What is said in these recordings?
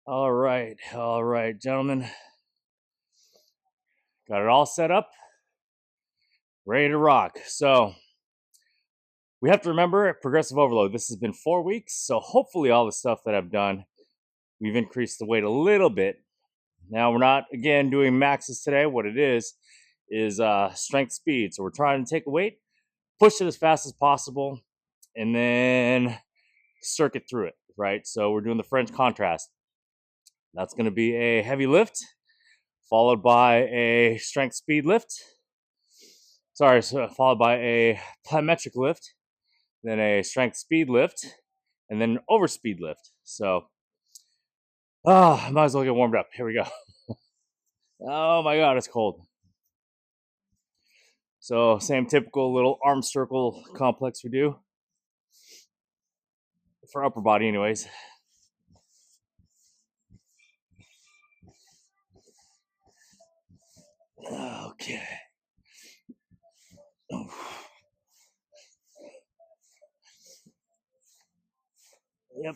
All right, gentlemen. Got it all set up, ready to rock. So we have to remember progressive overload. This has been 4 weeks, so hopefully all the stuff that I've done, we've increased the weight a little bit. Now we're not again doing maxes today. What it is strength speed. So we're trying to take a weight, push it as fast as possible, and then circuit through it. Right. So we're doing the French contrast. That's going to be a heavy lift, followed by a strength speed lift. Followed by a plyometric lift, then a strength speed lift, and then an over speed lift. So, I might as well get warmed up. Here we go. Oh my God, it's cold. So, same typical little arm circle complex we do for upper body, anyways. Okay. Yep.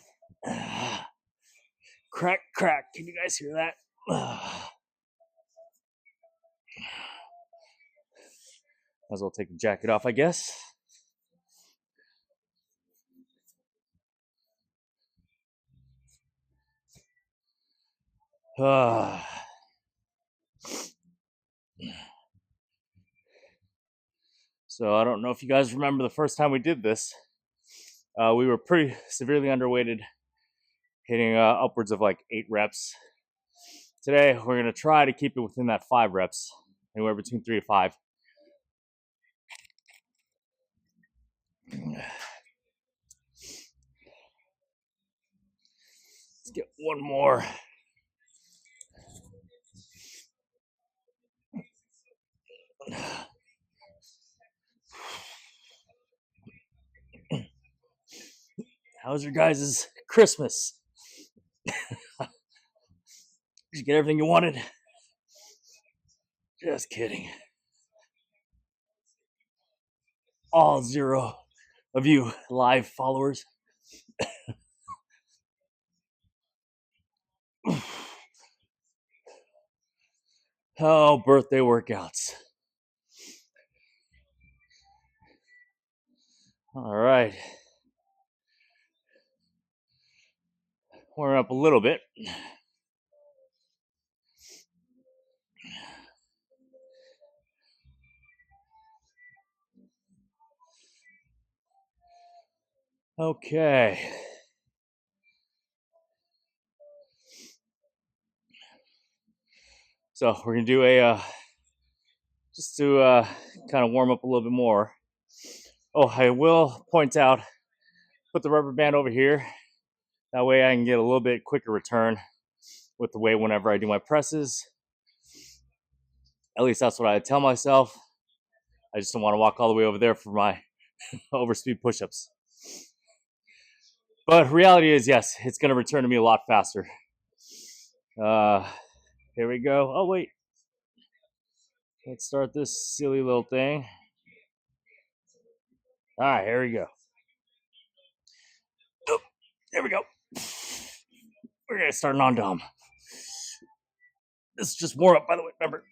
Crack, crack. Can you guys hear that? Might as well take the jacket off, I guess. So I don't know if you guys remember the first time we did this. We were pretty severely underweighted, hitting upwards of like 8 reps. Today, we're going to try to keep it within that 5 reps, anywhere between 3 to 5. Let's get one more. How was your guys' Christmas? Did you get everything you wanted? Just kidding. All 0 of you live followers. Oh, birthday workouts. All right. Warm up a little bit. Okay. So we're gonna do a just to kind of warm up a little bit more. Oh, I will point out, put the rubber band over here. That way I can get a little bit quicker return with the weight whenever I do my presses. At least that's what I tell myself. I just don't want to walk all the way over there for my overspeed push-ups. But reality is, yes, it's going to return to me a lot faster. Here we go. Oh, wait. Let's start this silly little thing. All right, here we go. Oh, there we go. We're going to start non-dom. This is just warm up, by the way, remember.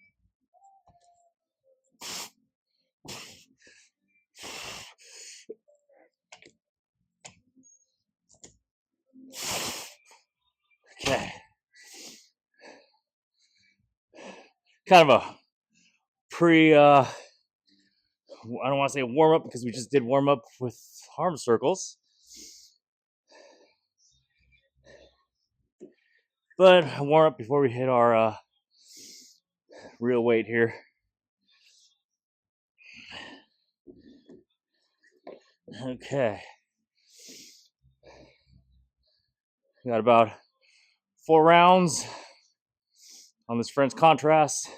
Okay. Kind of a I don't want to say warm up because we just did warm up with arm circles. But warm up before we hit our real weight here. Okay. We got about 4 rounds on this French contrast,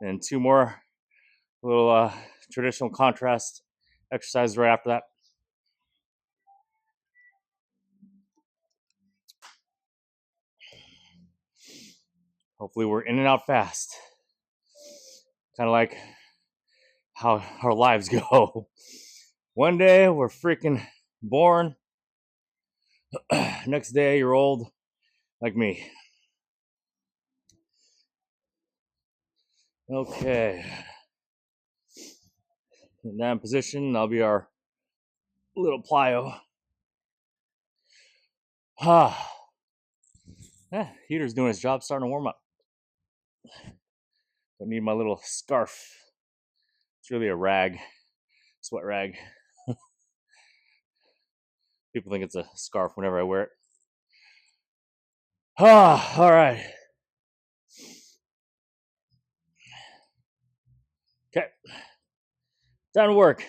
and 2 more little traditional contrast exercises right after that. Hopefully we're in and out fast. Kind of like how our lives go. One day we're freaking born. Next day you're old. like me. Okay. In that position, that'll be our little plyo. Heater's doing his job, starting to warm up. Don't need my little scarf. It's really a rag, sweat rag. People think it's a scarf whenever I wear it. All right. Okay. Time to work.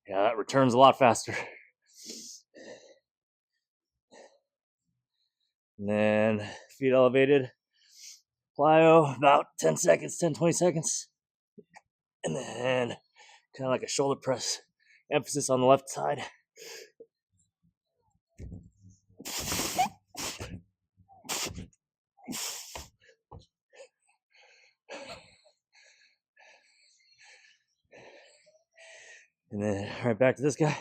Yeah, that returns a lot faster. And then feet elevated. Plyo, about 10 seconds, 10, 20 seconds. And then kind of like a shoulder press. Emphasis on the left side. And then right back to this guy.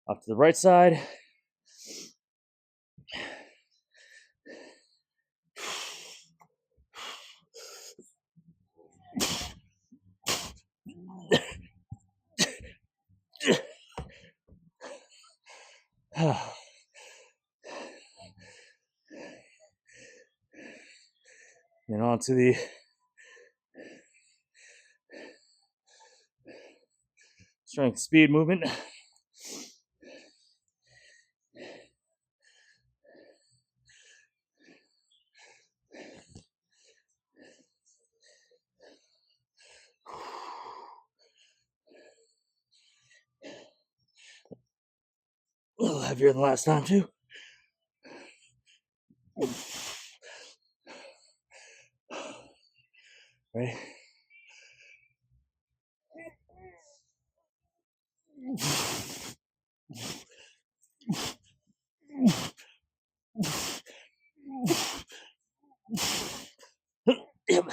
Up to the right side. And on to the strength speed movement. A little heavier than last time too. Ready? Yep.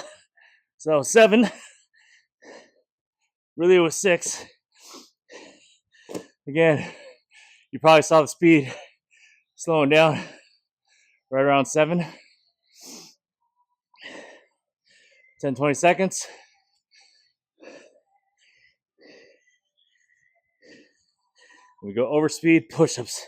So 7. Really it was 6. Again, you probably saw the speed slowing down right around 7. 10, 20 seconds. We go over speed, push-ups.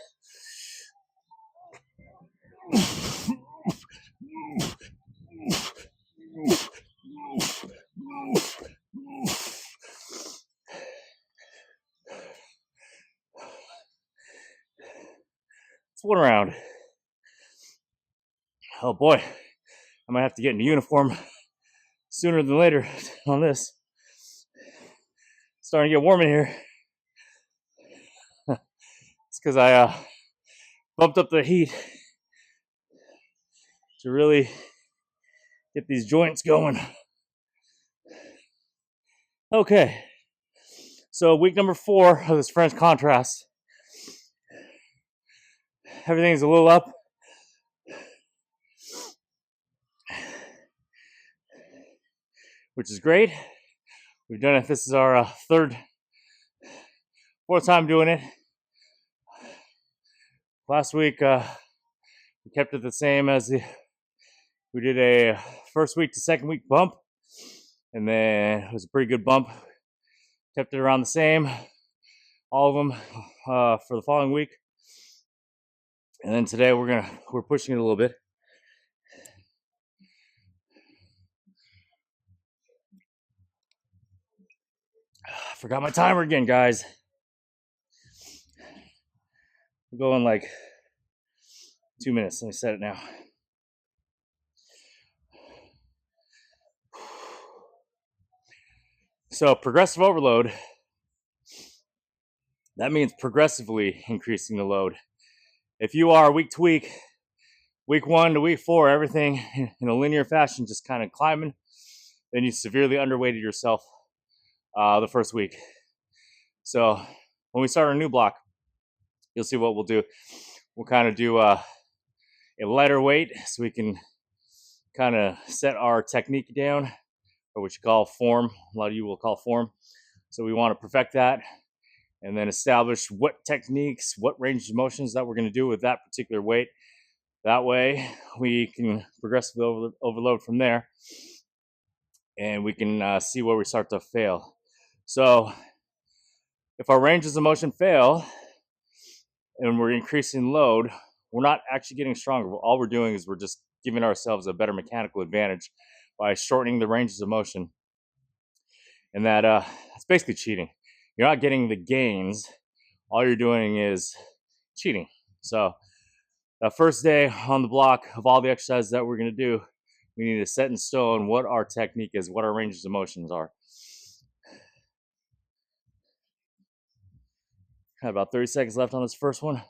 It's one round. Oh boy, I might have to get into uniform sooner than later on this. It's starting to get warm in here. It's because I bumped up the heat to really get these joints going. Okay, so week number 4 of this French contrast. Everything's a little up. Which is great. We've done it. This is our 4th time doing it. Last week, we kept it the same as we did a first week to second week bump. And then it was a pretty good bump. Kept it around the same, all of them for the following week. And then today we're pushing it a little bit. I forgot my timer again, guys. We're going like 2 minutes. Let me set it now. So progressive overload, that means progressively increasing the load. If you are week to week week 1 to week 4, everything in a linear fashion, just kind of climbing. Then you severely underweighted yourself the first week. So when we start our new block, you'll see what we'll do. We'll kind of do a lighter weight so we can kind of set our technique down, or what you call form. A lot of you will call form. So we want to perfect that and then establish what techniques, what range of motions that we're going to do with that particular weight. That way we can progressively overload from there, and we can see where we start to fail. So if our ranges of motion fail and we're increasing load, we're not actually getting stronger. All we're doing is we're just giving ourselves a better mechanical advantage by shortening the ranges of motion. And that's basically cheating. You're not getting the gains. All you're doing is cheating. So the first day on the block of all the exercises that we're going to do, we need to set in stone what our technique is, what our ranges of motions are. Have about 30 seconds left on this first one.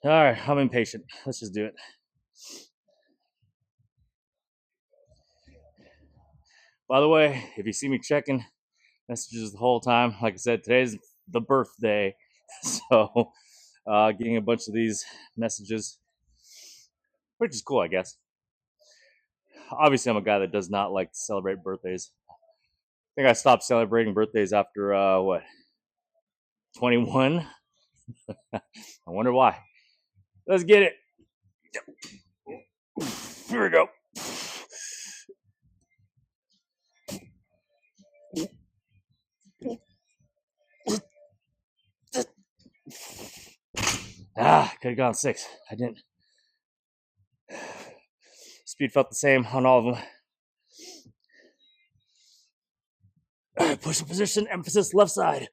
All right, I'm impatient. Let's just do it. By the way, if you see me checking messages the whole time, like I said, today's the birthday. So getting a bunch of these messages, which is cool, I guess. Obviously, I'm a guy that does not like to celebrate birthdays. I think I stopped celebrating birthdays after, 21? I wonder why. Let's get it. Here we go. Could have gone 6. I didn't. Speed felt the same on all of them. Push-up position, emphasis left side.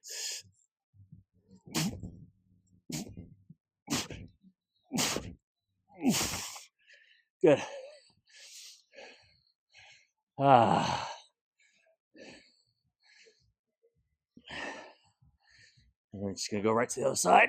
Good. We're just gonna go right to the other side.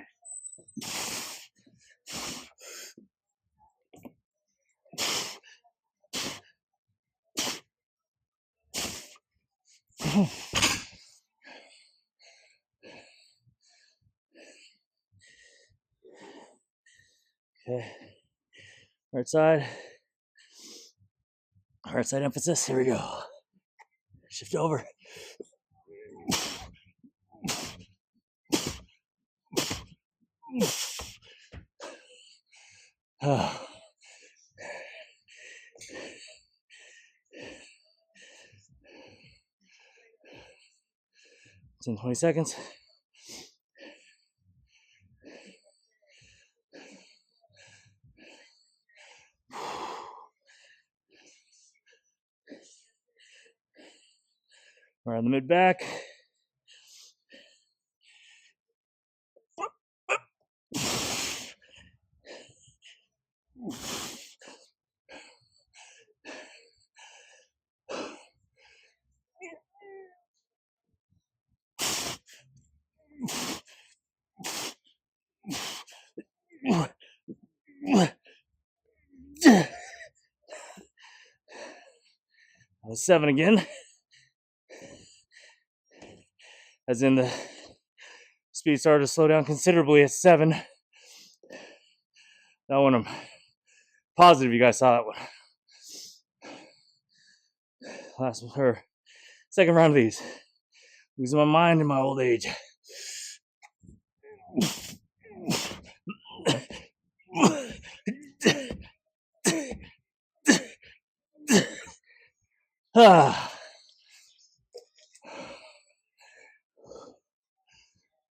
Okay. Right side. Right side emphasis. Here we go. Shift over. Oh. 20 seconds. Around the mid back. That was 7 again. As in the speed started to slow down considerably at 7. That one I'm positive you guys saw that one. Last or second round of these. Losing my mind in my old age.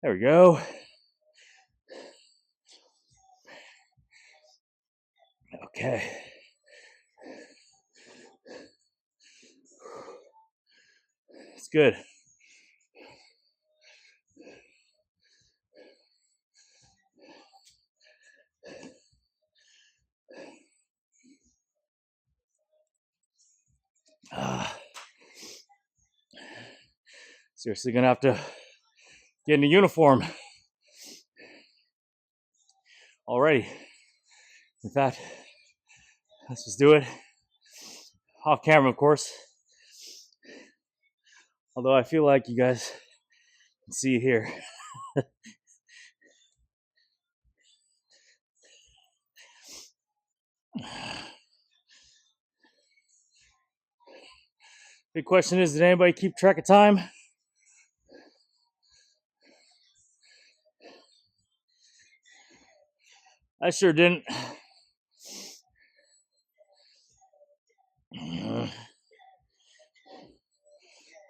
There we go. Okay. It's good. Seriously gonna have to get in a uniform already. In fact, let's just do it off camera, of course. Although I feel like you guys can see it here. Big question is, did anybody keep track of time? I sure didn't.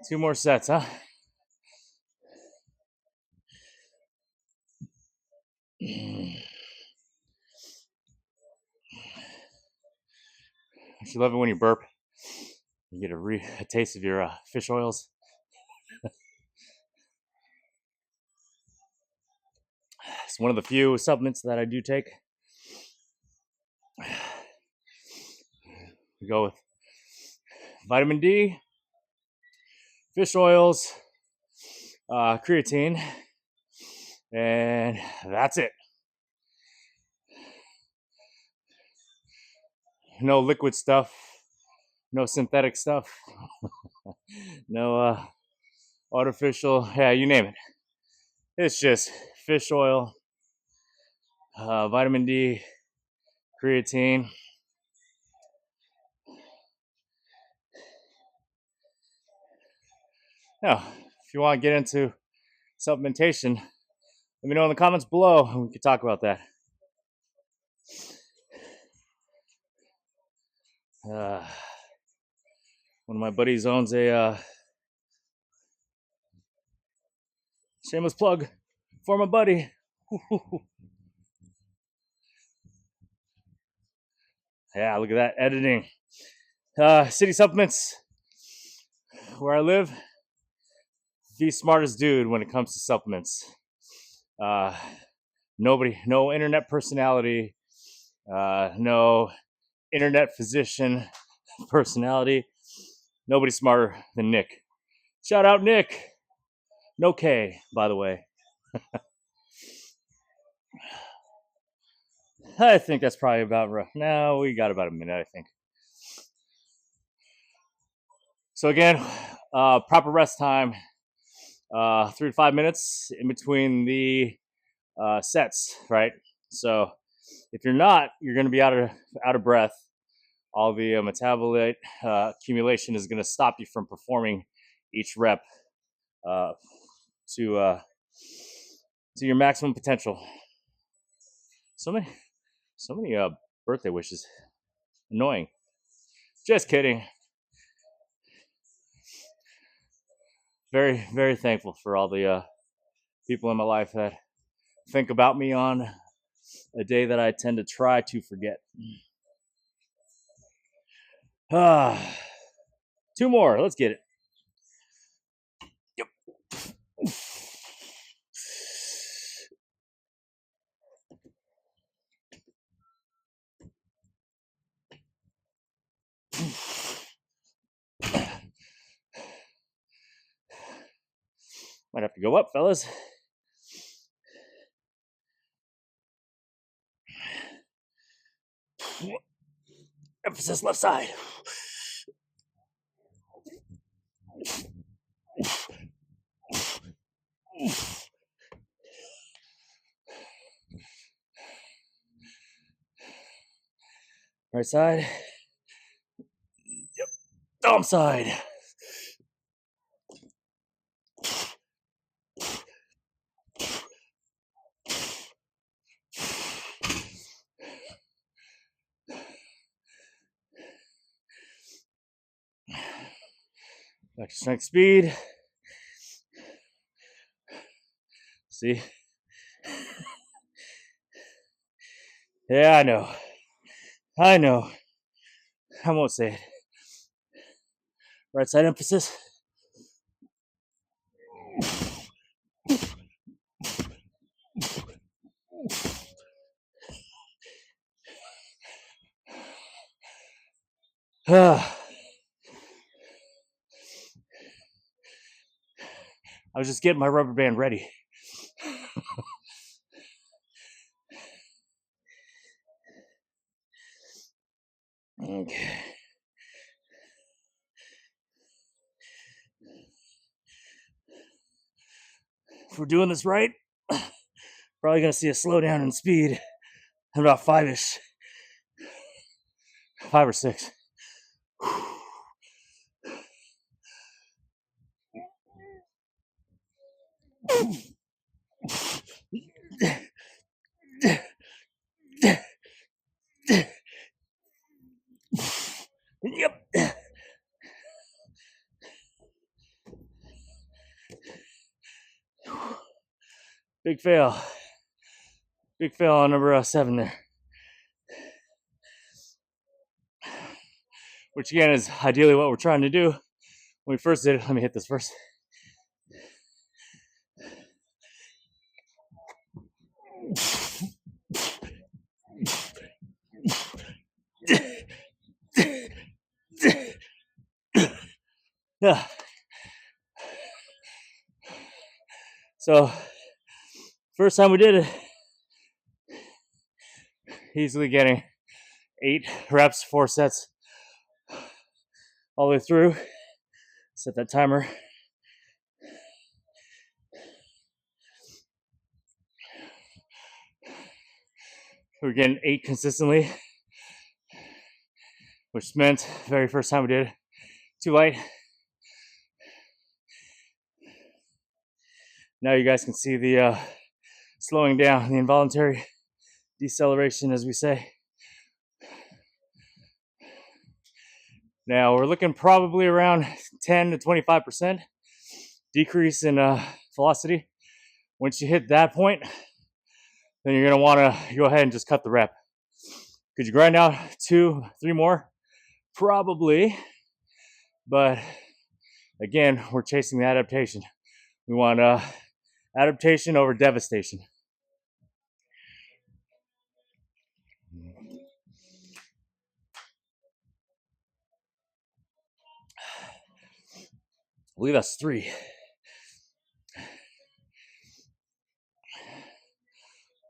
2 more sets, huh? I should love it when you burp. You get a taste of your fish oils. It's one of the few supplements that I do take. We go with vitamin D, fish oils, creatine, and that's it. No liquid stuff, no synthetic stuff, no artificial, yeah, you name it. It's just fish oil, vitamin D, creatine. Now, if you want to get into supplementation, let me know in the comments below and we can talk about that. One of my buddies owns a shameless plug for my buddy. Yeah, look at that editing. City Supplements, where I live, the smartest dude when it comes to supplements. Nobody, no internet personality, no internet physician personality. Nobody smarter than Nick. Shout out Nick. No K, by the way. I think that's probably about rough. No, we got about a minute, I think. So again, proper rest time, 3 to 5 minutes in between the sets, right? So if you're not, you're going to be out of breath. All the metabolite accumulation is going to stop you from performing each rep to your maximum potential. So many birthday wishes. Annoying. Just kidding. Very, very thankful for all the people in my life that think about me on a day that I tend to try to forget. 2 more. Let's get it. Yep. Might have to go up, fellas. Emphasis left side. Right side. Yep. Thumb side. Back to strength speed. See? Yeah, I know. I won't say it. Right side emphasis. was just getting my rubber band ready. Okay. If we're doing this right, probably gonna see a slowdown in speed at about 5 or 6. Yep. Big fail. Big fail on number 7 there. Which again is ideally what we're trying to do. When we first did it, let me hit this first. Yeah. So, first time we did it, easily getting 8 reps, 4 sets, all the way through. Set that timer. We're getting 8 consistently, which meant very first time we did it, too light. Now you guys can see the slowing down, the involuntary deceleration, as we say. Now we're looking probably around 10 to 25% decrease in velocity. Once you hit that point, then you're gonna wanna go ahead and just cut the rep. Could you grind out 2, 3 more? Probably, but again, we're chasing the adaptation. We want adaptation over devastation. I believe that's 3.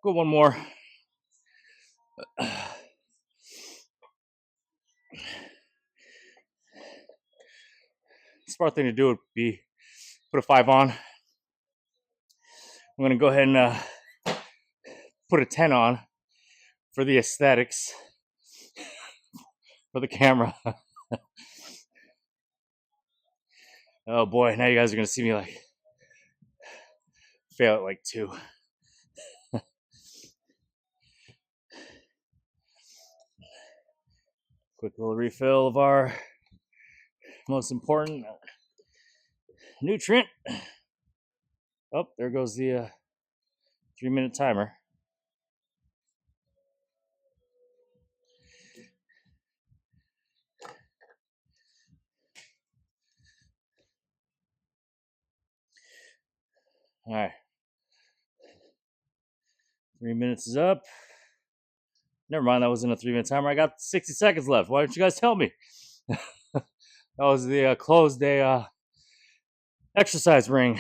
Go one more. Smart thing to do would be put a 5 on. I'm gonna go ahead and put a 10 on for the aesthetics, for the camera. Oh boy, now you guys are gonna see me like fail at like 2. Quick little refill of our most important nutrient. Oh, there goes the 3-minute timer. All right. 3 minutes is up. Never mind, that wasn't a 3-minute timer. I got 60 seconds left. Why didn't you guys tell me? That was the closed day exercise ring.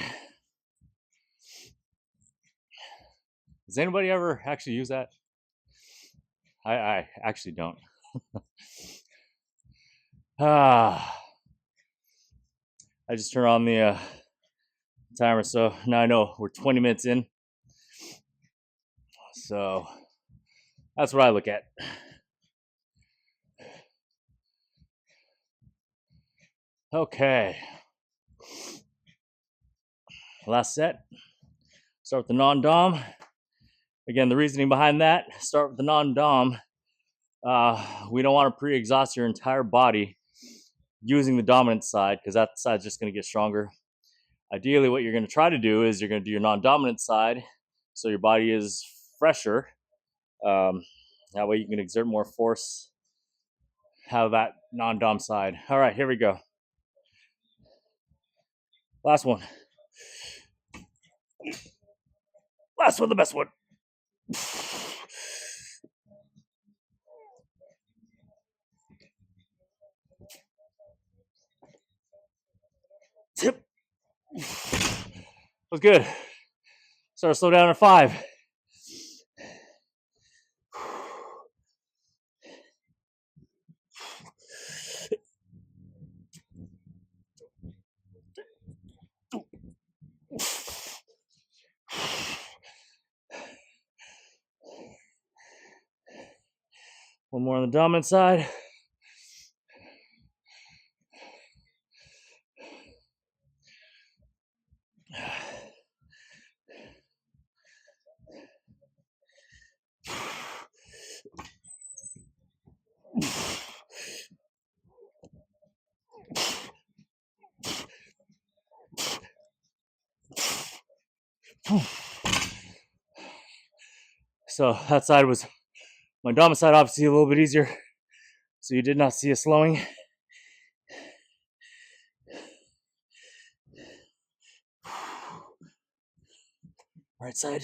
Does anybody ever actually use that? I actually don't. I just turned on the timer, so now I know we're 20 minutes in. So that's what I look at. Okay. Last set. Start with the non-dom. Again, the reasoning behind that, start with the non-dom. We don't want to pre-exhaust your entire body using the dominant side, because that side's just going to get stronger. Ideally, what you're going to try to do is you're going to do your non-dominant side so your body is fresher. That way you can exert more force out of that non-dom side. All right, here we go. Last one. Last one, the best one. Tip. was good. Start to slow down at 5. One more on the dominant side. So that side was my dominant side, obviously a little bit easier. So you did not see a slowing. Right side.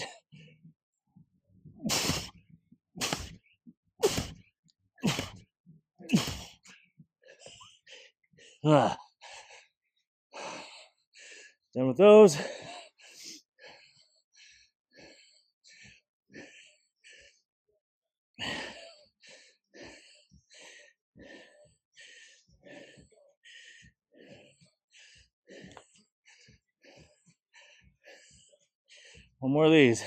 Done with those. One more of these.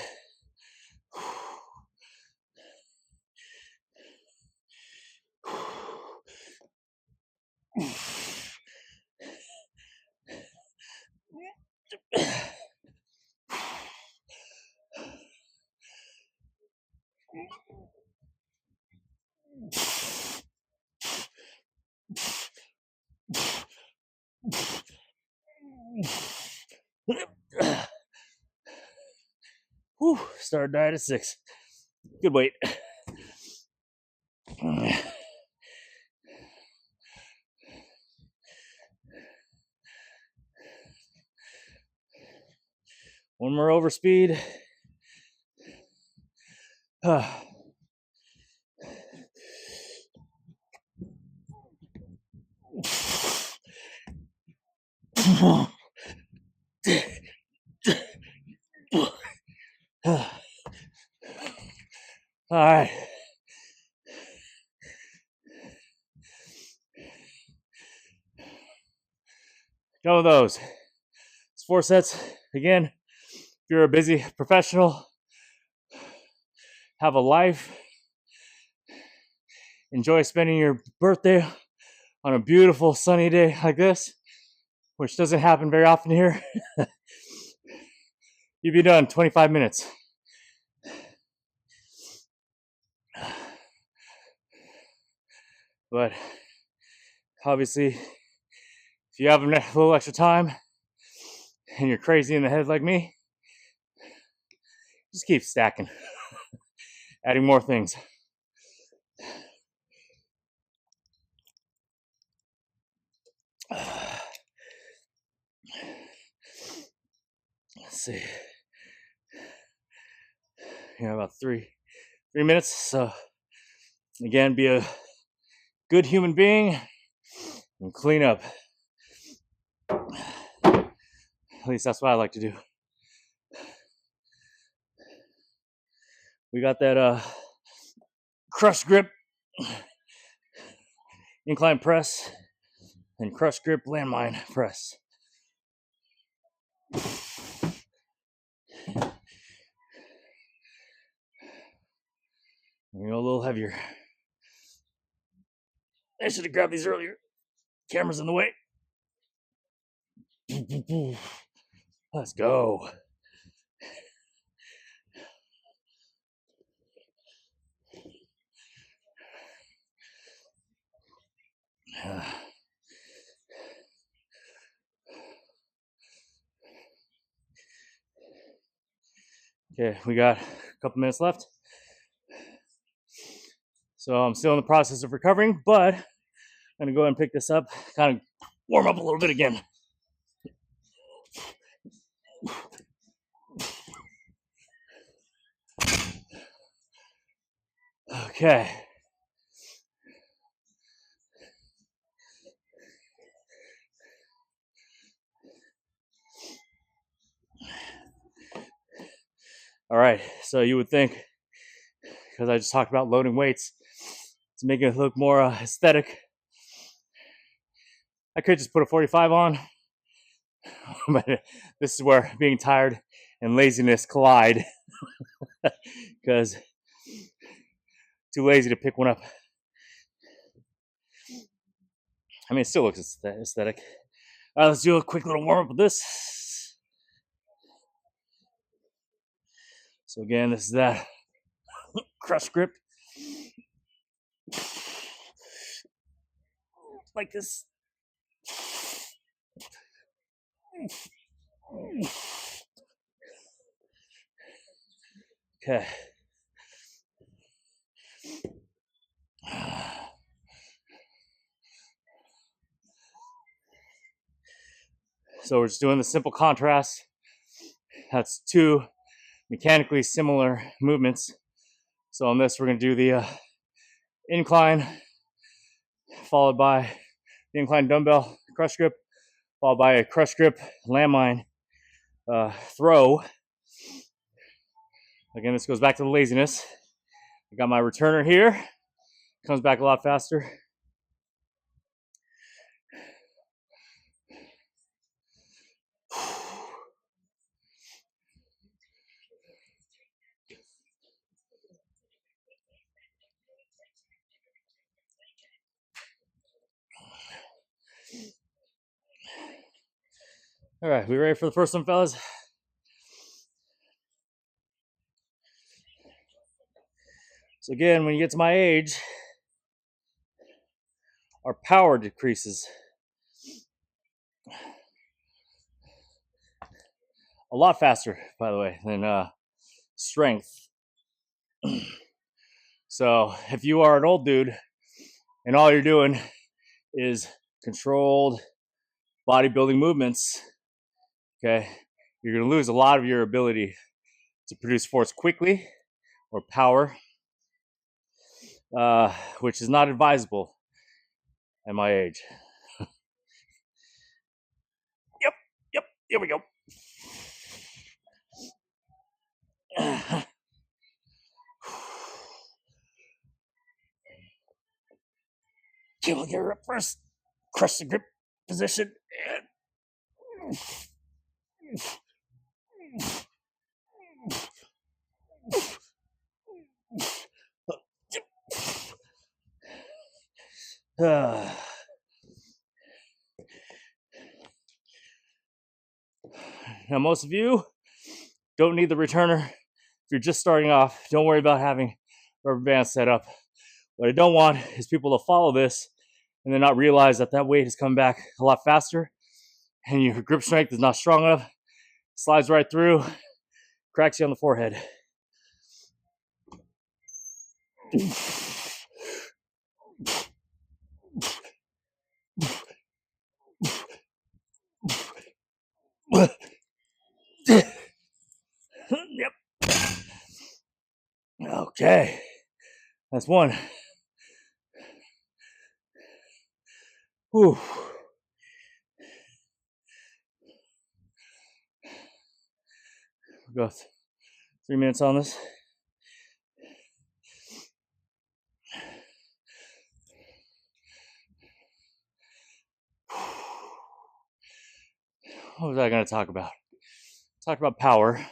Whew, start diet at 6. Good weight. One more over speed. All right. Done with those. It's 4 sets. Again, if you're a busy professional, have a life, enjoy spending your birthday on a beautiful sunny day like this, which doesn't happen very often here, you'd be done in 25 minutes. But obviously, if you have a little extra time and you're crazy in the head like me, just keep stacking, adding more things. Let's see. About 3 minutes. So again, be a good human being and clean up. At least that's what I like to do. We got that crush grip incline press and crush grip landmine press. You know, a little heavier. I should have grabbed these earlier. Camera's in the way. Let's go. Okay, we got a couple minutes left. So I'm still in the process of recovering, but I'm gonna go ahead and pick this up, kind of warm up a little bit again. Okay. All right, so you would think, because I just talked about loading weights to make it look more aesthetic, I could just put a 45 on, but this is where being tired and laziness collide, because too lazy to pick one up. I mean, it still looks aesthetic. All right, let's do a quick little warm up with this. So again, this is that crush grip. Like this. Okay. So we're just doing the simple contrast. That's two mechanically similar movements. So on this, we're going to do the incline, followed by the incline dumbbell crush grip, followed by a crush grip landmine throw. Again, this goes back to the laziness. I got my returner here. Comes back a lot faster. All right, we ready for the first one, fellas? So again, when you get to my age, our power decreases. A lot faster, by the way, than strength. So if you are an old dude and all you're doing is controlled bodybuilding movements, okay, you're going to lose a lot of your ability to produce force quickly or power, which is not advisable at my age. Yep, here we go. Okay, we'll get her up first. Crush the grip position. Now, most of you don't need the returner. If you're just starting off, don't worry about having rubber bands set up. What I don't want is people to follow this and then not realize that that weight is coming back a lot faster and your grip strength is not strong enough. Slides right through, cracks you on the forehead. Yep. Okay. That's one. Whew. We'll go 3 minutes on this. What was I going to talk about? Talk about power.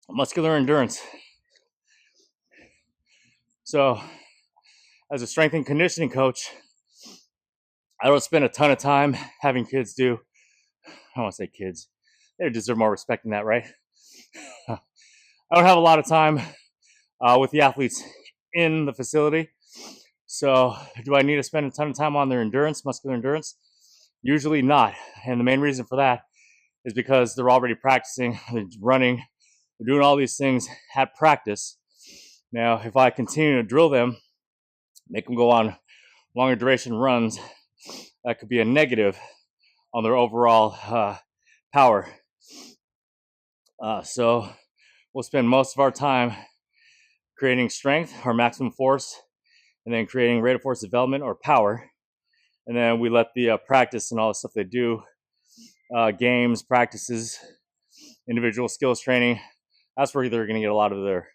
Muscular endurance. So, as a strength and conditioning coach, I don't spend a ton of time having kids do. I don't want to say kids. They deserve more respect than that, right? I don't have a lot of time with the athletes in the facility. So, do I need to spend a ton of time on their endurance, muscular endurance? Usually not. And the main reason for that is because they're already practicing, they're running, they're doing all these things at practice. Now, if I continue to drill them, make them go on longer duration runs, that could be a negative on their overall power. So we'll spend most of our time creating strength or maximum force, and then creating rate of force development or power. And then we let the practice and all the stuff they do, games, practices, individual skills training, that's where they're going to get a lot of their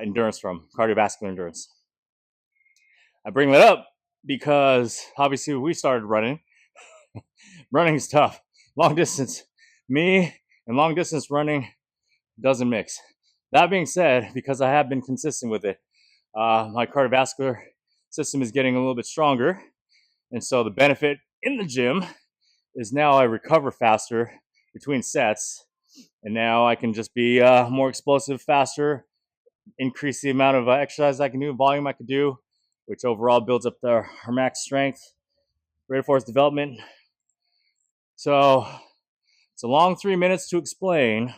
endurance from, cardiovascular endurance. I bring that up because obviously we started running. Running is tough. Long distance, me and long distance running doesn't mix. That being said, because I have been consistent with it, my cardiovascular system is getting a little bit stronger. And so the benefit in the gym is now I recover faster between sets. And now I can just be more explosive, faster, increase the amount of exercise I can do, volume I can do, which overall builds up our max strength, rate of force development. So it's a long 3 minutes to explain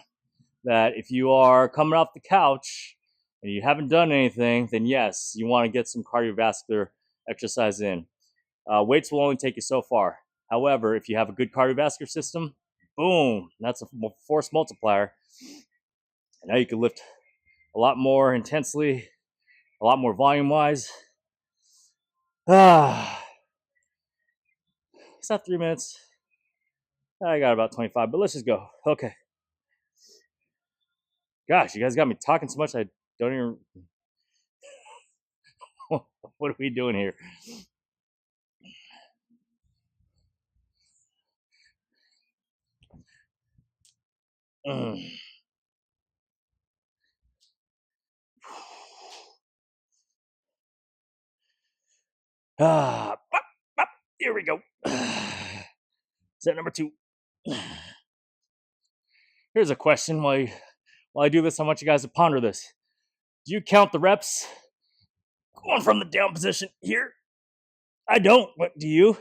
that if you are coming off the couch and you haven't done anything, then yes, you want to get some cardiovascular exercise in. Weights will only take you so far. However, if you have a good cardiovascular system, boom, that's a force multiplier. And now you can lift a lot more intensely, a lot more volume-wise. It's not 3 minutes. I got about 25, but let's just go. Okay. Gosh, you guys got me talking so much I don't even... What are we doing here? Here we go. Set number 2. Here's a question while I do this. I want you guys to ponder this. Do you count the reps going from the down position here? I don't, but do you?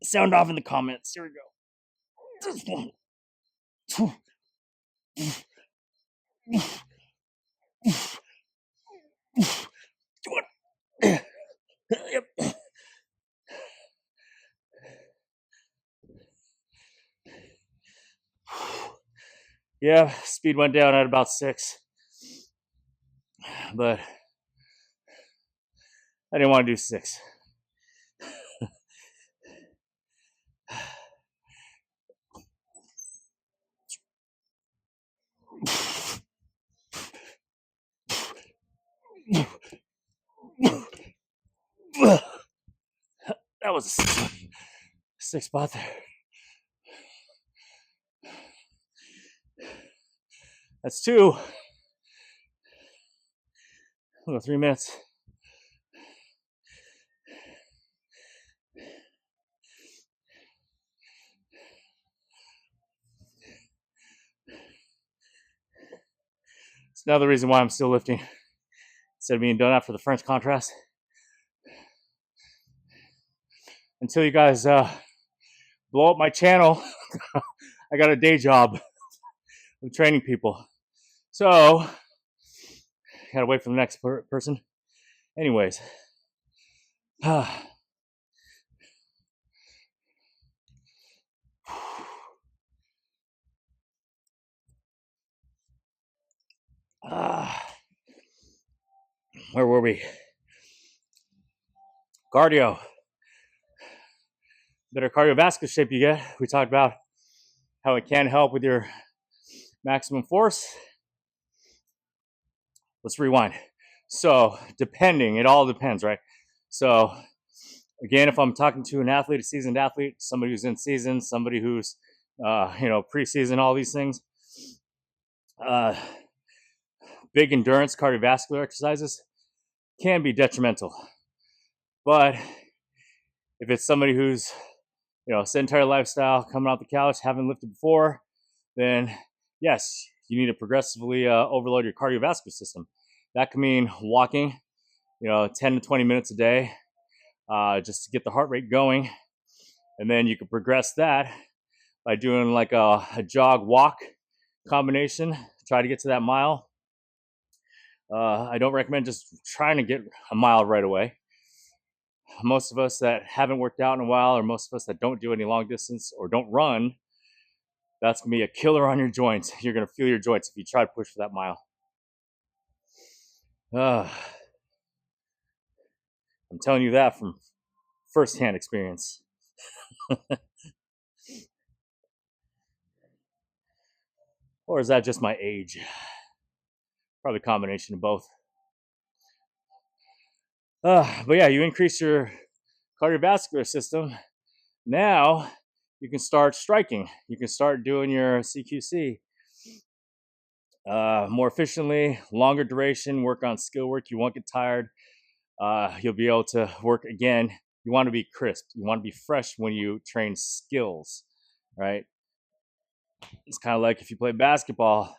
Sound off in the comments. Here we go. This one. 2. Yep. Yeah, speed went down at about 6. But I didn't want to do 6. That was a 6 spot there. That's 2. We'll go 3 minutes. It's another reason why I'm still lifting instead of being done after the French contrast. Until you guys blow up my channel, I got a day job of training people. So, gotta wait for the next person. Anyways. Where were we? Cardio. Better cardiovascular shape you get. We talked about how it can help with your maximum force. Let's rewind. So, it all depends, right? So, again, if I'm talking to an athlete, a seasoned athlete, somebody who's in season, somebody who's, preseason, all these things, big endurance cardiovascular exercises can be detrimental. But if it's somebody who's, sedentary lifestyle, coming off the couch, haven't lifted before, then yes, you need to progressively overload your cardiovascular system. That can mean walking, 10 to 20 minutes a day, just to get the heart rate going. And then you can progress that by doing like a jog walk combination. Try to get to that mile. I don't recommend just trying to get a mile right away. Most of us that haven't worked out in a while, or most of us that don't do any long distance or don't run, that's going to be a killer on your joints. You're going to feel your joints if you try to push for that mile. I'm telling you that from firsthand experience. Or is that just my age? Probably a combination of both. But yeah, you increase your cardiovascular system. Now you can start striking. You can start doing your CQC more efficiently, longer duration, work on skill work. You won't get tired. You'll be able to work again. You want to be crisp. You want to be fresh when you train skills, right? It's kind of like if you play basketball,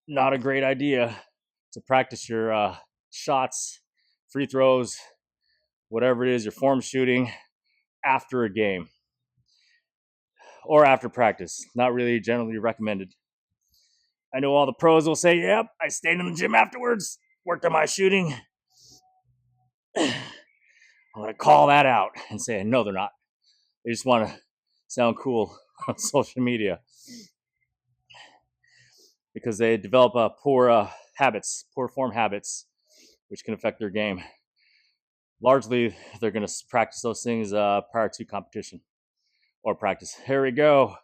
not a great idea to practice your shots, free throws, whatever it is, your form shooting after a game or after practice. Not really generally recommended. I know all the pros will say, yep, I stayed in the gym afterwards, worked on my shooting. I'm going to call that out and say, no, they're not. They just want to sound cool on social media because they develop poor form habits, which can affect their game. Largely, they're going to practice those things prior to competition or practice. Here we go.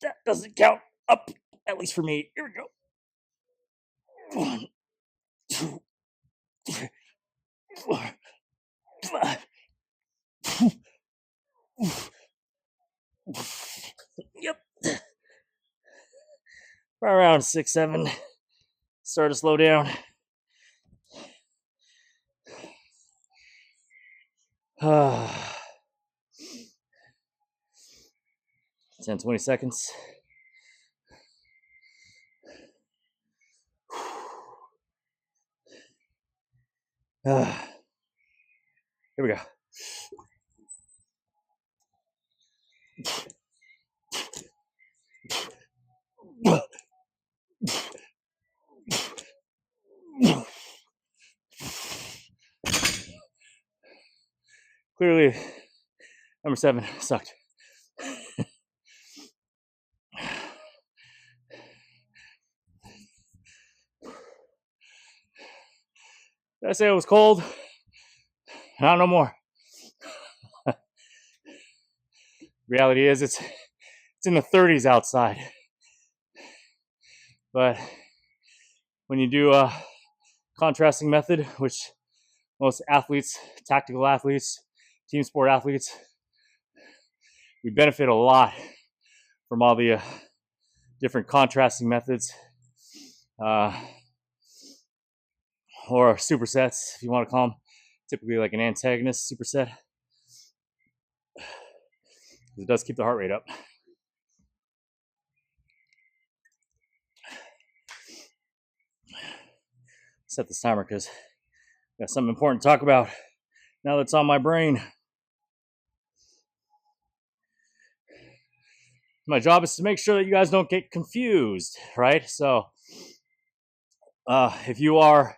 That doesn't count up, at least for me. Here we go. 1, 2, 3, 4, 5. Yep. Right around 6, 7. Start to slow down. 10, 20 seconds. Here we go. Clearly, number 7 sucked. Did I say it was cold? I don't know more. Reality is it's in the 30s outside. But when you do a contrasting method, which most athletes, tactical athletes, team sport athletes, we benefit a lot from all the different contrasting methods or supersets, if you want to call them. Typically like an antagonist superset. It does keep the heart rate up. Set this timer because I got something important to talk about now that's on my brain. My job is to make sure that you guys don't get confused, right? So if you are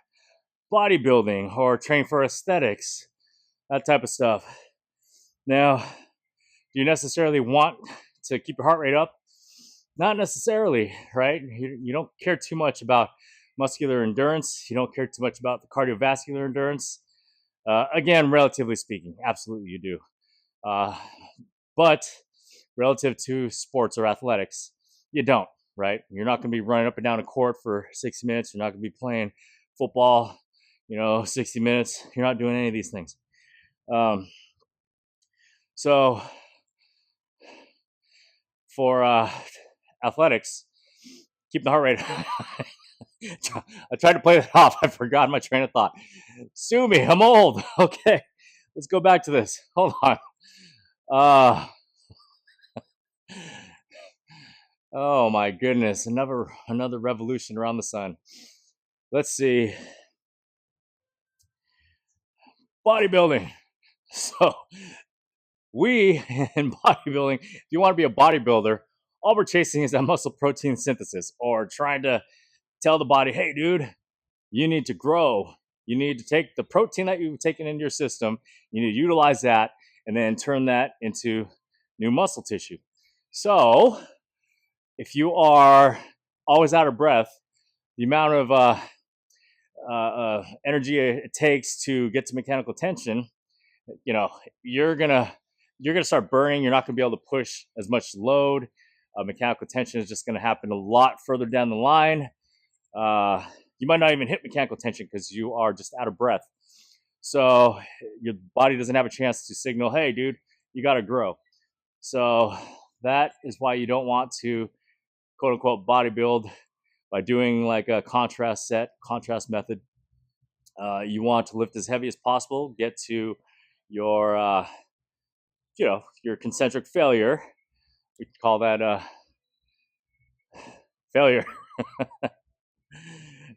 bodybuilding or train for aesthetics, that type of stuff. Now, do you necessarily want to keep your heart rate up? Not necessarily, right? You don't care too much about muscular endurance. You don't care too much about the cardiovascular endurance. Again, relatively speaking, absolutely you do. But relative to sports or athletics, you don't, right? You're not going to be running up and down a court for 60 minutes. You're not going to be playing football, 60 minutes. You're not doing any of these things. So for athletics, keep the heart rate. I tried to play it off. I forgot my train of thought. Sue me. I'm old. Okay. Let's go back to this. Hold on. Oh my goodness. Another revolution around the sun. Let's see. Bodybuilding. So we in bodybuilding, if you want to be a bodybuilder, all we're chasing is that muscle protein synthesis or trying to tell the body, hey, dude, you need to grow. You need to take the protein that you've taken into your system, you need to utilize that, and then turn that into new muscle tissue. So if you are always out of breath, the amount of energy it takes to get to mechanical tension, you know, you're gonna start burning. You're not gonna be able to push as much load. Mechanical tension is just gonna happen a lot further down the line. You might not even hit mechanical tension because you are just out of breath. So your body doesn't have a chance to signal, hey, dude, you got to grow. So that is why you don't want to, quote unquote, bodybuild by doing like a contrast method. You want to lift as heavy as possible, get to your, your concentric failure. We call that failure.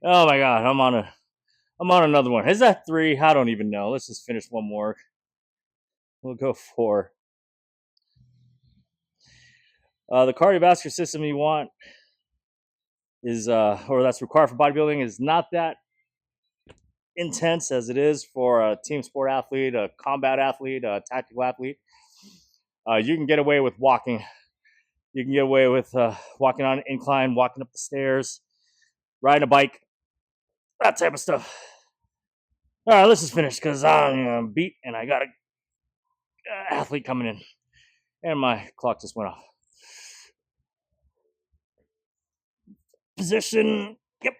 Oh my God, I'm on another one. Is that 3? I don't even know. Let's just finish one more. We'll go 4. The cardiovascular system you want is, or that's required for bodybuilding, is not that intense as it is for a team sport athlete, a combat athlete, a tactical athlete. You can get away with walking. You can get away with walking on an incline, walking up the stairs, riding a bike, that type of stuff. All right, let's just finish because I'm beat and I got an athlete coming in. And my clock just went off. Position. Yep.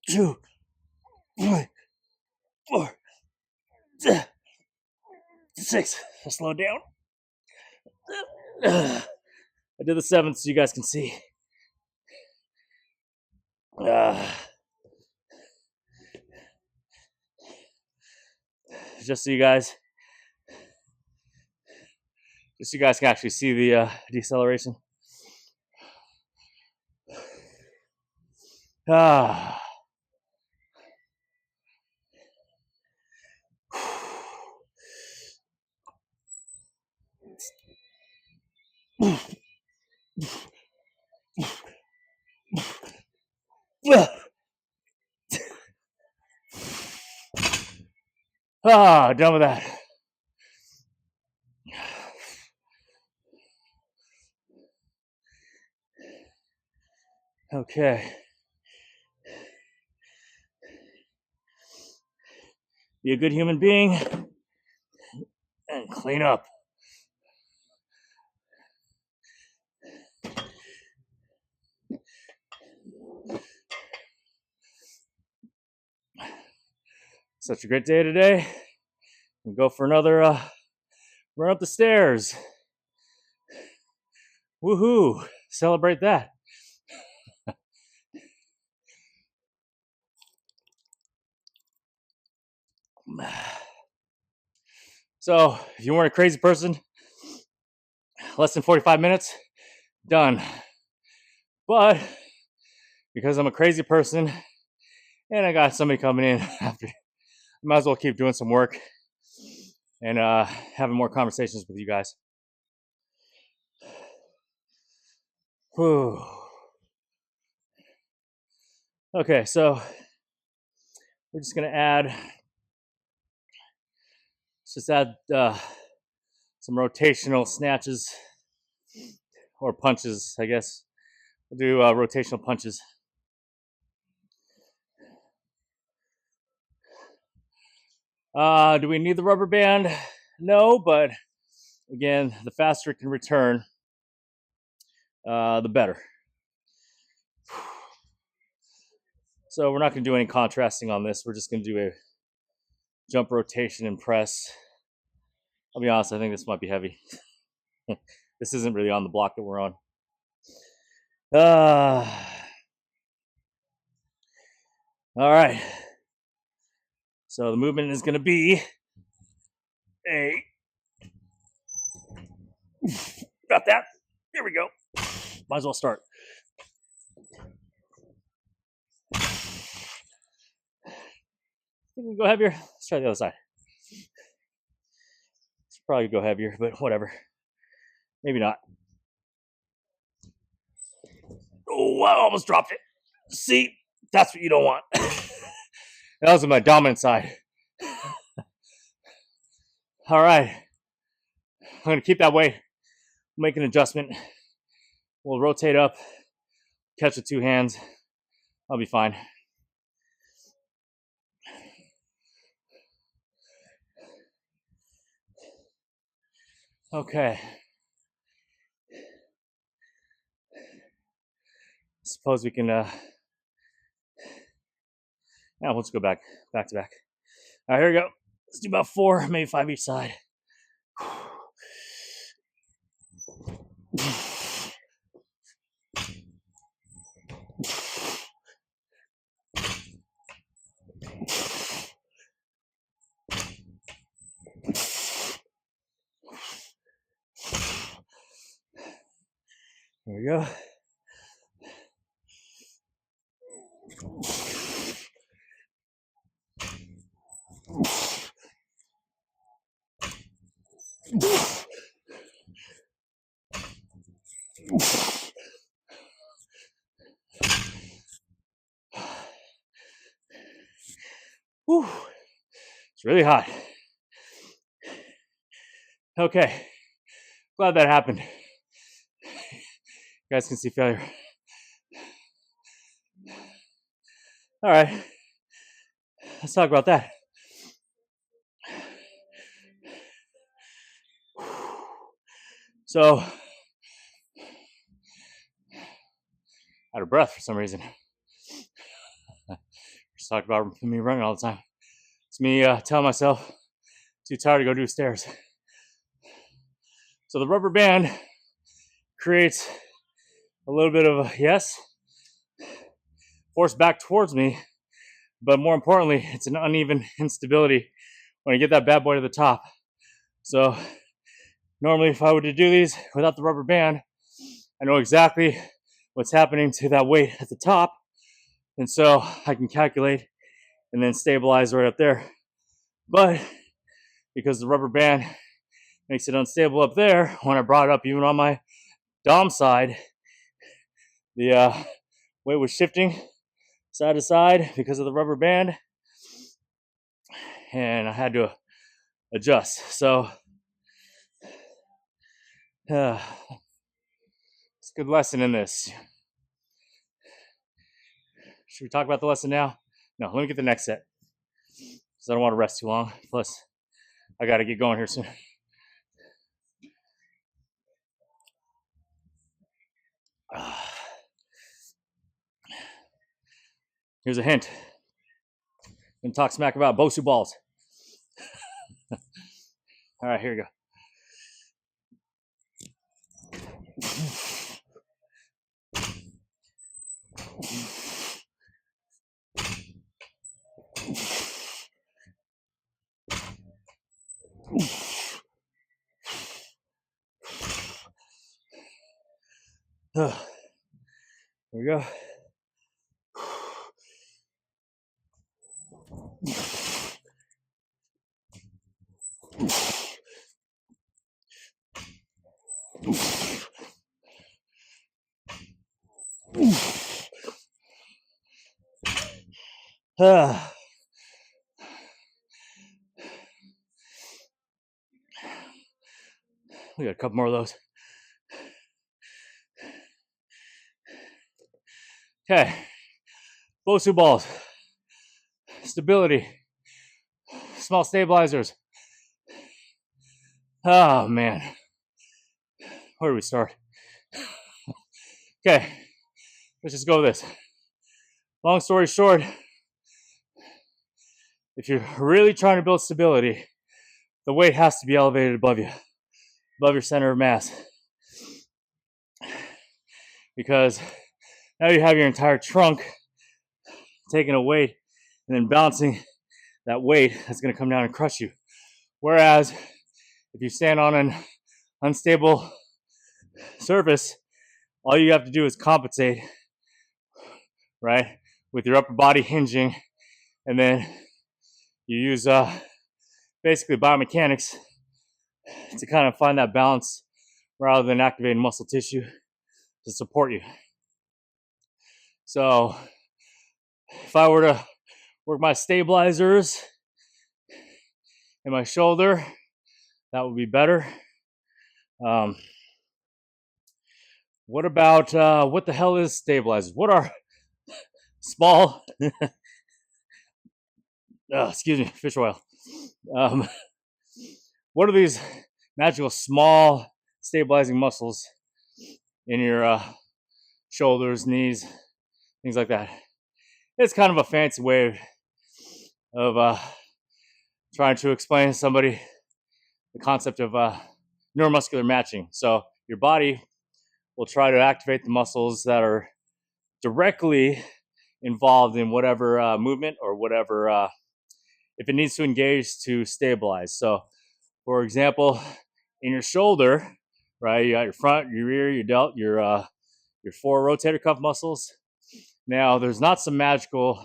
2, 3, 4, 6. I slowed down. I did the 7th so you guys can see. Just so you guys can actually see the deceleration. Done with that. Okay. Be a good human being and clean up. Such a great day today. We'll go for another run up the stairs. Woohoo! Celebrate that. So, if you weren't a crazy person, less than 45 minutes, done. But because I'm a crazy person and I got somebody coming in after, I might as well keep doing some work and having more conversations with you guys. Whew. Okay, so we're just gonna add some rotational snatches or punches, I guess. We'll do rotational punches. Do we need the rubber band? No, but again, the faster it can return, the better. So we're not going to do any contrasting on this. We're just going to do a jump, rotation, and press. I'll be honest, I think this might be heavy. This isn't really on the block that we're on. All right. So the movement is going to be got that. Here we go. Might as well start. Think we go heavier? Let's try the other side. Let's probably go heavier, but whatever. Maybe not. Oh, I almost dropped it. See, that's what you don't want. That was on my dominant side. All right. I'm going to keep that weight. Make an adjustment. We'll rotate up, catch with 2 hands, I'll be fine. Okay. Suppose we can, yeah, let's go back to back. All right, here we go. Let's do about 4, maybe 5 each side. There we go. Whew. It's really hot. Okay. Glad that happened. You guys can see failure. All right. Let's talk about that. So, out of breath for some reason. Just talked about me running all the time. It's me telling myself too tired to go do stairs. So the rubber band creates a little bit of a force back towards me, but more importantly, it's an uneven instability when I get that bad boy to the top. So normally if I were to do these without the rubber band, I know exactly what's happening to that weight at the top, and so I can calculate and then stabilize right up there. But because the rubber band makes it unstable up there, when I brought it up even on my dom side, the weight was shifting side to side because of the rubber band, and I had to adjust. So it's a good lesson in this. Should we talk about the lesson now? No, let me get the next set, because I don't want to rest too long. Plus, I got to get going here soon. Here's a hint. I'm going to talk smack about Bosu balls. All right, here we go. Here we go. We got a couple more of those. Okay, Bosu balls, stability, small stabilizers. Oh man, where do we start? Okay, let's just go with this. Long story short, if you're really trying to build stability, the weight has to be elevated above you, above your center of mass. Because now you have your entire trunk taking a weight and then bouncing that weight that's going to come down and crush you. Whereas if you stand on an unstable surface, all you have to do is compensate, right, with your upper body hinging, and then you use basically biomechanics to kind of find that balance rather than activating muscle tissue to support you. So if I were to work my stabilizers in my shoulder, that would be better. What about what the hell is stabilizers? What are small, excuse me, fish oil. What are these magical small stabilizing muscles in your shoulders, knees, things like that? It's kind of a fancy way of trying to explain to somebody the concept of neuromuscular matching. So your body will try to activate the muscles that are directly involved in whatever movement or whatever, if it needs to engage to stabilize. So, for example, in your shoulder, right, you got your front, your rear, your delt, your four rotator cuff muscles. Now, there's not some magical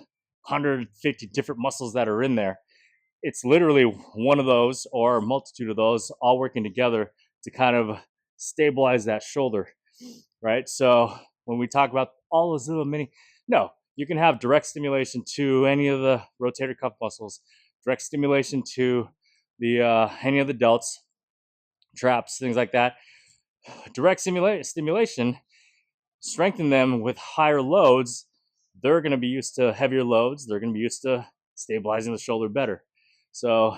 150 different muscles that are in there. It's literally one of those or a multitude of those all working together to kind of stabilize that shoulder, right? So when we talk about all those little you can have direct stimulation to any of the rotator cuff muscles, direct stimulation to the any of the delts, traps, things like that. Direct stimulation, strengthen them with higher loads. They're going to be used to heavier loads. They're going to be used to stabilizing the shoulder better. So,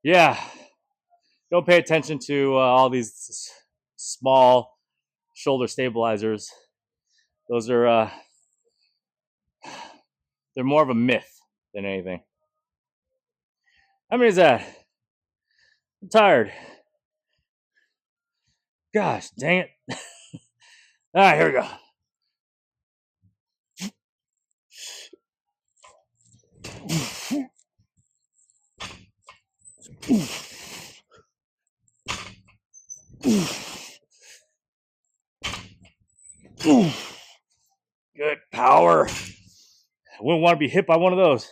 yeah, don't pay attention to all these small shoulder stabilizers. Those are they're more of a myth than anything. How many is that? I'm tired. Gosh, dang it. All right, here we go. Good power. I wouldn't want to be hit by one of those.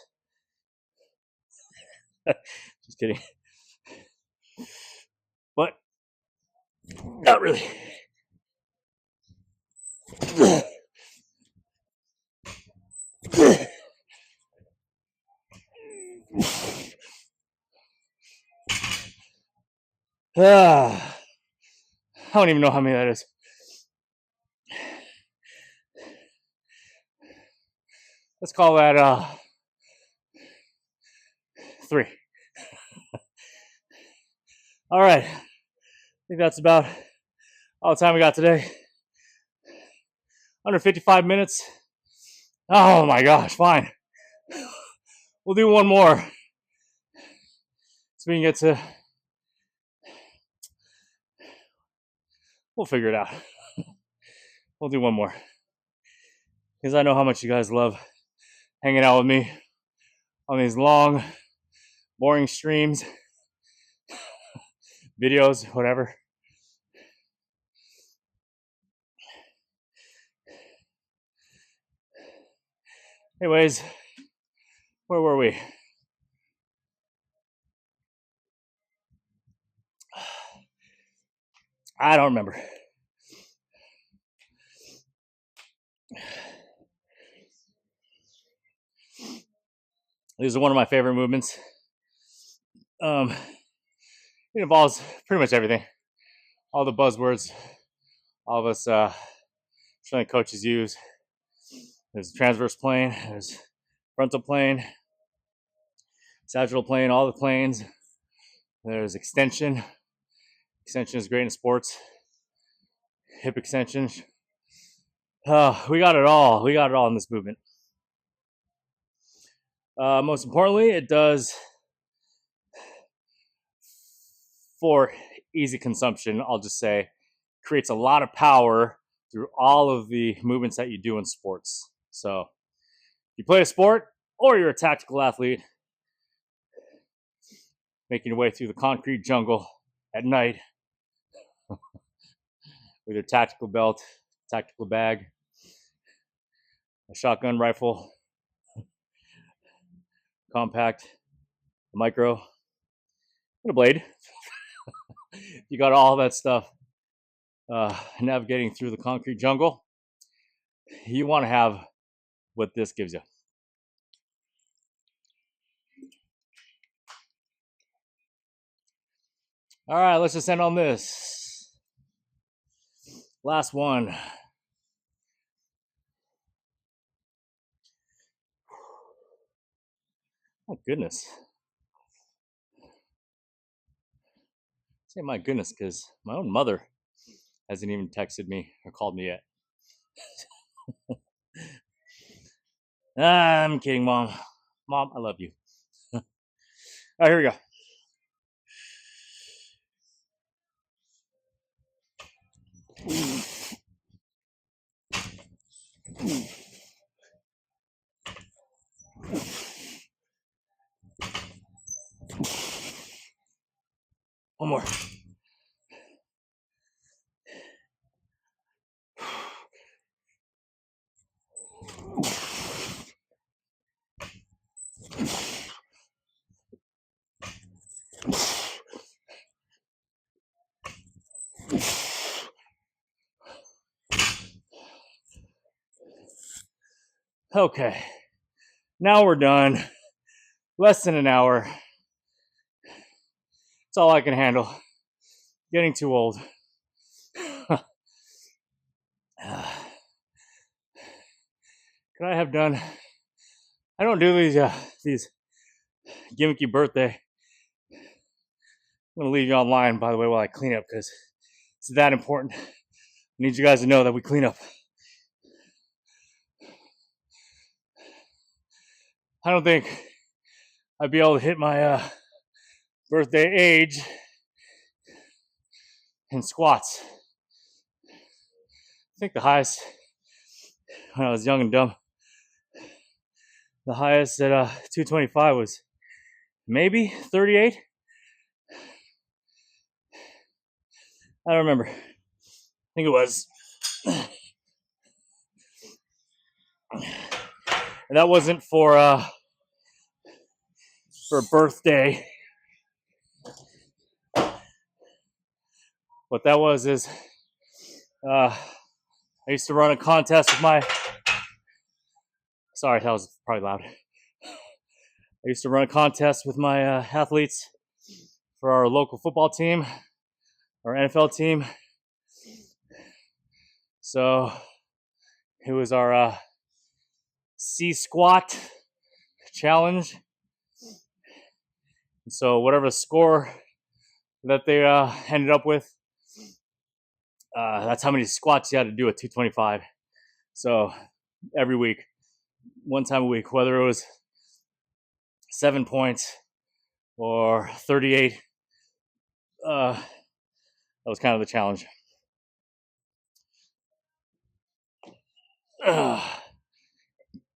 Just kidding. But not really. I don't even know how many that is. Let's call that 3. All right. I think that's about all the time we got today. Under 55 minutes. Oh my gosh, fine. We'll do one more so we can get to. We'll figure it out. We'll do one more because I know how much you guys love hanging out with me on these long, boring streams, videos, whatever. Anyways, where were we? I don't remember. These are one of my favorite movements. It involves pretty much everything. All the buzzwords all of us strength coaches use. There's transverse plane, there's frontal plane, sagittal plane, all the planes. There's extension. Extension is great in sports. Hip extension. We got it all. We got it all in this movement. Most importantly, it does, for easy consumption, I'll just say, creates a lot of power through all of the movements that you do in sports. So, if you play a sport or you're a tactical athlete, making your way through the concrete jungle at night with your tactical belt, tactical bag, a shotgun rifle, compact, a micro, and a blade. You got all that stuff navigating through the concrete jungle. You want to have what this gives you. All right, let's just end on this. Last one. My goodness. Say my goodness, because my own mother hasn't even texted me or called me yet. I'm kidding, Mom. Mom, I love you. All right, here we go. One more. Okay, now we're done. Less than an hour. That's all I can handle. Getting too old. Could I have done? I don't do these gimmicky birthday. I'm gonna leave you online, by the way, while I clean up because it's that important. I need you guys to know that we clean up. I don't think I'd be able to hit my birthday age in squats. I think the highest when I was young and dumb, the highest at 225 was maybe 38. I don't remember. I think it was. And that wasn't for a birthday. What that was is I used to run a contest with my. Sorry, that was probably loud. I used to run a contest with my athletes for our local football team, our NFL team. So it was our C squat challenge. And so whatever score that they ended up with, that's how many squats you had to do at 225. So every week, one time a week, whether it was 7 points or 38, that was kind of the challenge.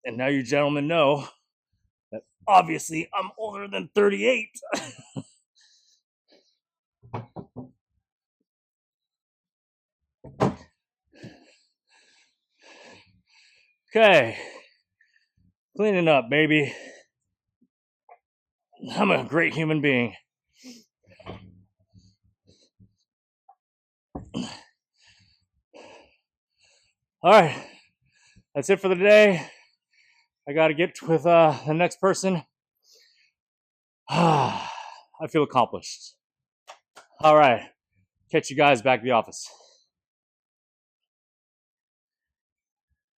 And now you gentlemen know that obviously I'm older than 38. Okay, cleaning up, baby. I'm a great human being. All right, that's it for the day. I got to get with the next person. I feel accomplished. All right, catch you guys back at the office.